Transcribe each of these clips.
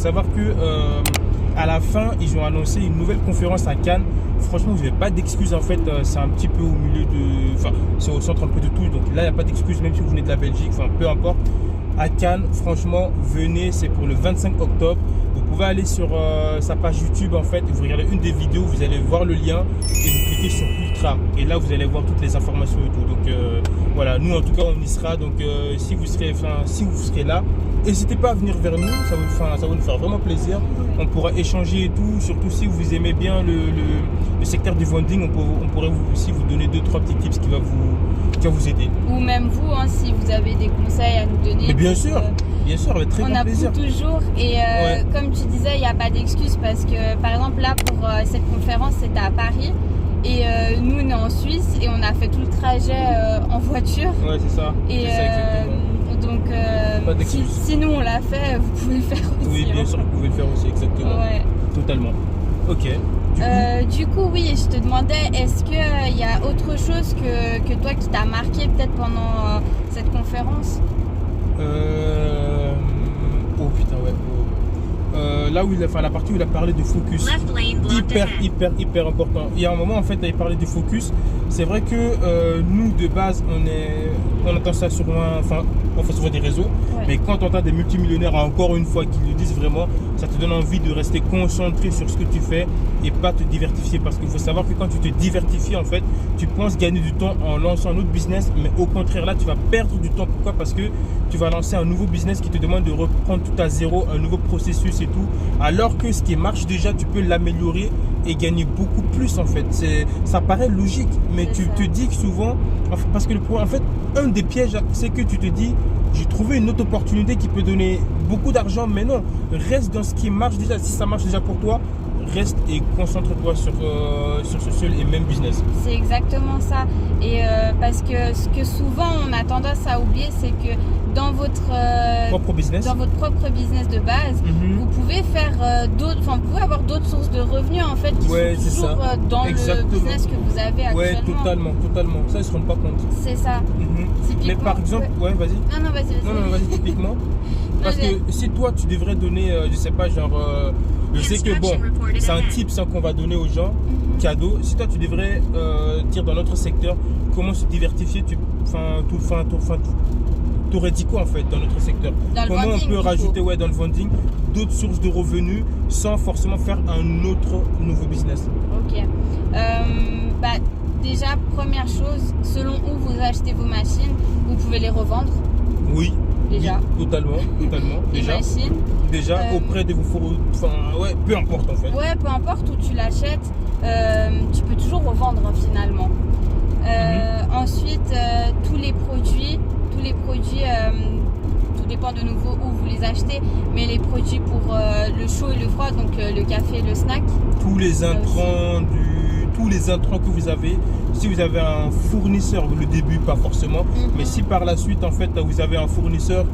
savoir que à la fin, ils ont annoncé une nouvelle conférence à Cannes. Franchement, vous n'avez pas d'excuses en fait. C'est un petit peu au milieu de... Enfin, c'est au centre un peu de tout. Donc là, il n'y a pas d'excuses, même si vous venez de la Belgique. Enfin, peu importe. À Cannes, franchement, venez. C'est pour le 25 octobre. Vous pouvez aller sur sa page YouTube en fait. Vous regardez une des vidéos, vous allez voir le lien et vous cliquez sur Ultra. Et là, vous allez voir toutes les informations et tout. Donc voilà, nous en tout cas, on y sera. Donc si vous serez là, n'hésitez pas à venir vers nous, ça va nous faire vraiment plaisir. On pourra échanger et tout, surtout si vous aimez bien le secteur du vending, on pourrait aussi vous donner 2-3 petits tips qui va vous aider. Ou même vous, hein, si vous avez des conseils à nous donner. Mais bien sûr, avec très grand plaisir. On apprend toujours et comme tu disais, il n'y a pas d'excuse parce que par exemple là pour cette conférence c'était à Paris. Et nous, on est en Suisse et on a fait tout le trajet en voiture. Ouais, c'est ça. Et c'est ça, exactement. Donc, si nous on l'a fait, vous pouvez le faire aussi. Oui, bien sûr, vous pouvez le faire aussi, exactement. Ouais. Totalement. Ok. Du coup, oui, je te demandais, est-ce qu'il y a autre chose que toi qui t'a marqué peut-être pendant cette conférence? Oh putain, ouais. Là où la partie où il a parlé de focus, hyper important. Il y a un moment en fait, il a parlé de focus. C'est vrai que nous de base, on entend ça sur on fait souvent des réseaux, mais quand on entend des multimillionnaires encore une fois qui le disent vraiment, ça te donne envie de rester concentré sur ce que tu fais et pas te diversifier, parce qu'il faut savoir que quand tu te diversifies en fait, tu penses gagner du temps en lançant un autre business, mais au contraire là tu vas perdre du temps. Pourquoi? Parce que tu vas lancer un nouveau business qui te demande de reprendre tout à zéro, un nouveau processus et tout, alors que ce qui marche déjà tu peux l'améliorer et gagner beaucoup plus en fait. Ça paraît logique, mais tu te dis que souvent, parce que en fait un des pièges c'est que tu te dis j'ai trouvé une autre opportunité qui peut donner beaucoup d'argent, mais non, reste dans ce qui marche déjà. Si ça marche déjà pour toi, reste et concentre-toi sur ce seul et même business. C'est exactement ça. Et parce que ce que souvent on a tendance à oublier, c'est que dans votre propre business de base, vous pouvez faire vous pouvez avoir d'autres sources de revenus en fait qui sont toujours dans le business que vous avez actuellement. Ouais, totalement. Ça, ils se rendent pas compte. C'est ça. Mais par exemple, vas-y. Non, vas-y. Typiquement. Parce que si toi, tu devrais donner, je sais pas, genre, je sais que bon, c'est un tip qu'on va donner aux gens, cadeau. Si toi, tu devrais dire dans notre secteur comment se diversifier, t'aurais dit quoi en fait dans notre secteur? Comment on peut rajouter dans le vending d'autres sources de revenus sans forcément faire un autre nouveau business? Ok. Déjà, première chose, selon où vous achetez vos machines, vous pouvez les revendre. Oui. Déjà. Oui, totalement. Déjà, auprès de vos fournisseurs. Peu importe en fait. Ouais, peu importe où tu l'achètes, tu peux toujours revendre finalement. Ensuite, tous les produits, tout dépend de nouveau où vous les achetez, mais les produits pour le chaud et le froid, donc le café et le snack. Tous les intrants que vous avez, si vous avez un fournisseur, le début pas forcément, mais si par la suite en fait vous avez un fournisseur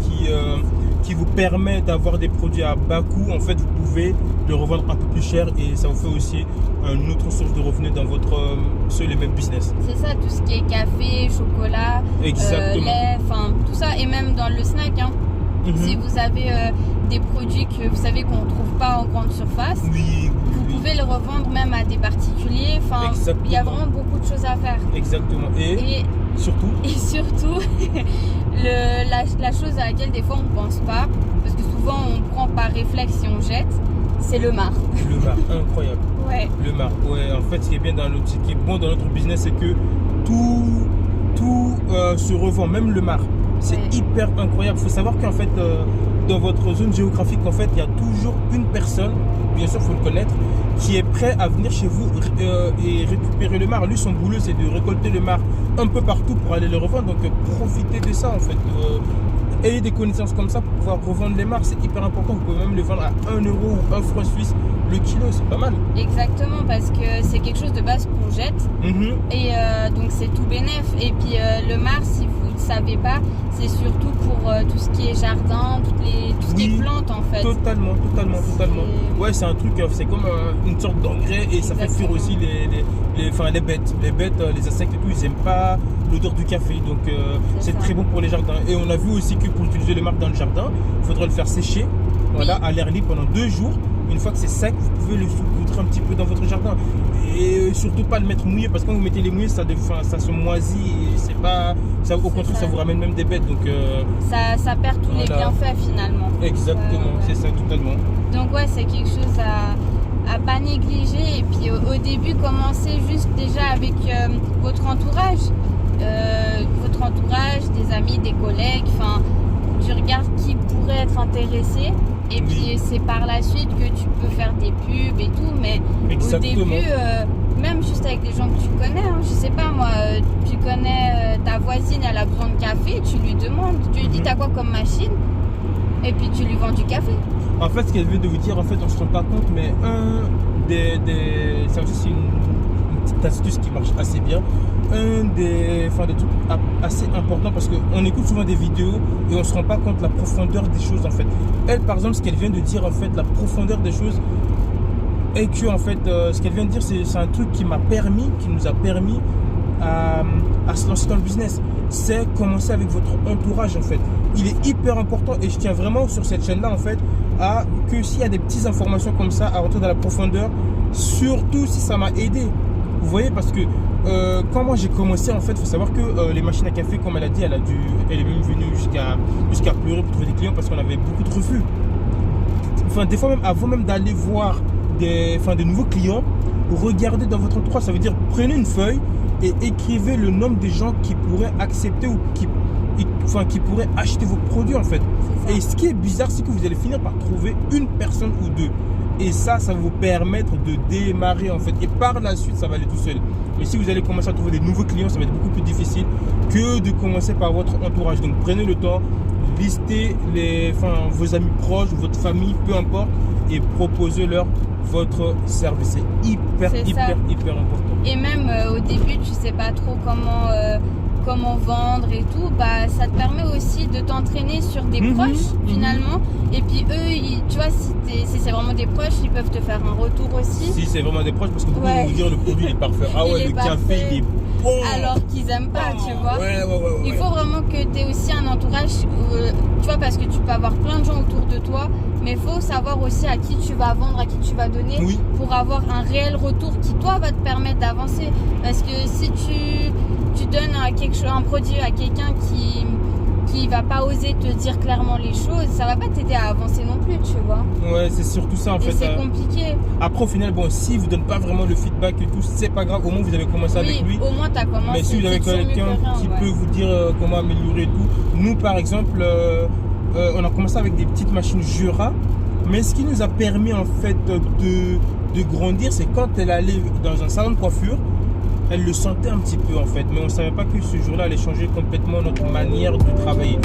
qui vous permet d'avoir des produits à bas coût, en fait vous pouvez le revendre un peu plus cher et ça vous fait aussi une autre source de revenus dans votre seul et même business. C'est ça, tout ce qui est café, chocolat, lait, tout ça, et même dans le snack. Si vous avez des produits que vous savez qu'on ne trouve pas en grande surface, vous pouvez le revendre même à des particuliers. Il y a vraiment beaucoup de choses à faire. Exactement. Et surtout la chose à laquelle des fois on ne pense pas, parce que souvent on prend par réflexe et on jette, c'est le marc. Le marc, incroyable. Ouais. Le marc, en fait ce qui est bon dans notre business, c'est que tout se revend, même le marc. C'est hyper incroyable. Il faut savoir qu'en fait, dans votre zone géographique, en fait, il y a toujours une personne, bien sûr, il faut le connaître, qui est prêt à venir chez vous et récupérer le marc. Lui, son boulot, c'est de récolter le marc un peu partout pour aller le revendre. Donc, profitez de ça, en fait. Ayez des connaissances comme ça pour pouvoir revendre les marques, c'est hyper important. Vous pouvez même les vendre à 1 euro ou 1 franc suisse le kilo, c'est pas mal. Exactement, parce que c'est quelque chose de base qu'on jette et donc c'est tout bénef. Et puis le marc, si vous ne savez pas, c'est surtout pour tout ce qui est jardin, tout ce qui est plantes en fait. Totalement. Ouais, c'est un truc, c'est comme une sorte d'engrais et ça fait fuir aussi les bêtes. Les insectes et tout, ils n'aiment pas l'odeur du café, donc c'est très bon pour les jardins. Et on a vu aussi que pour utiliser le marc dans le jardin, il faudrait le faire sécher. voilà, à l'air libre pendant 2 jours. Une fois que c'est sec, vous pouvez le saupoudrer un petit peu dans votre jardin. Et surtout pas le mettre mouillé, parce que quand vous mettez les mouillés, ça se moisit. Et c'est pas, ça, au contraire, ça vous ramène même des bêtes. Donc, ça perd tous les bienfaits finalement. Exactement, c'est ça, totalement. Donc ouais, c'est quelque chose à pas négliger. Et puis au début, commencez juste déjà avec votre entourage. Votre entourage, des amis, des collègues. Enfin, tu regardes qui pourrait être intéressé. Et puis c'est par la suite que tu peux faire des pubs et tout, mais au début, même juste avec des gens que tu connais, hein, je sais pas moi, tu connais ta voisine, elle a besoin de café, tu lui demandes, tu lui dis t'as quoi comme machine, et puis tu lui vends du café. En fait, ce qu'elle veut de vous dire, en fait, on se rend pas compte, mais ça aussi c'est une petite astuce qui marche assez bien. Des trucs assez importants, parce qu'on écoute souvent des vidéos et on se rend pas compte de la profondeur des choses en fait. Elle, par exemple, ce qu'elle vient de dire, en fait, la profondeur des choses, et que en fait, ce qu'elle vient de dire, c'est un truc qui nous a permis à se lancer dans le business. C'est commencer avec votre entourage en fait. Il est hyper important, et je tiens vraiment sur cette chaîne là en fait à que s'il y a des petites informations comme ça à rentrer dans la profondeur, surtout si ça m'a aidé. Vous voyez, parce que quand moi j'ai commencé, en fait, il faut savoir que les machines à café, comme elle a dit, elle est même venue jusqu'à pleurer pour trouver des clients, parce qu'on avait beaucoup de refus. Enfin, des fois même, avant même d'aller voir des nouveaux clients, regardez dans votre entourage. Ça veut dire, prenez une feuille et écrivez le nombre des gens qui pourraient accepter ou qui pourraient acheter vos produits en fait. Et ce qui est bizarre, c'est que vous allez finir par trouver une personne ou deux. Et ça va vous permettre de démarrer en fait. Et par la suite, ça va aller tout seul. Mais si vous allez commencer à trouver des nouveaux clients, ça va être beaucoup plus difficile que de commencer par votre entourage. Donc prenez le temps, listez vos amis proches, votre famille, peu importe, et proposez-leur votre service. C'est hyper important. Et même au début, tu sais pas trop comment vendre et tout, bah ça te permet aussi de t'entraîner sur des proches finalement. Et puis eux, tu vois, si c'est vraiment des proches, ils peuvent te faire un retour aussi. Si c'est vraiment des proches, parce que beaucoup vont vous dire le produit est parfait. Ah ouais, le café il est bon. Alors qu'ils aiment pas, tu vois. Ouais. Il faut vraiment que tu aies aussi un entourage, tu vois, parce que tu peux avoir plein de gens autour de toi, mais il faut savoir aussi à qui tu vas vendre, à qui tu vas donner, pour avoir un réel retour qui toi va te permettre d'avancer. Parce que si tu donnes un produit à quelqu'un qui va pas oser te dire clairement les choses, ça va pas t'aider à avancer non plus, tu vois. Ouais, c'est surtout ça en fait. C'est compliqué. Après, au final, bon, si vous donne pas vraiment le feedback et tout, c'est pas grave, au moins vous avez commencé avec lui. Au moins t'as commencé. Mais si vous avez quelqu'un qui peut vous dire comment améliorer et tout. Nous, par exemple, on a commencé avec des petites machines Jura, mais ce qui nous a permis en fait de grandir, c'est quand elle allait dans un salon de coiffure, elle le sentait un petit peu en fait, mais on ne savait pas que ce jour-là allait changer complètement notre manière de travailler.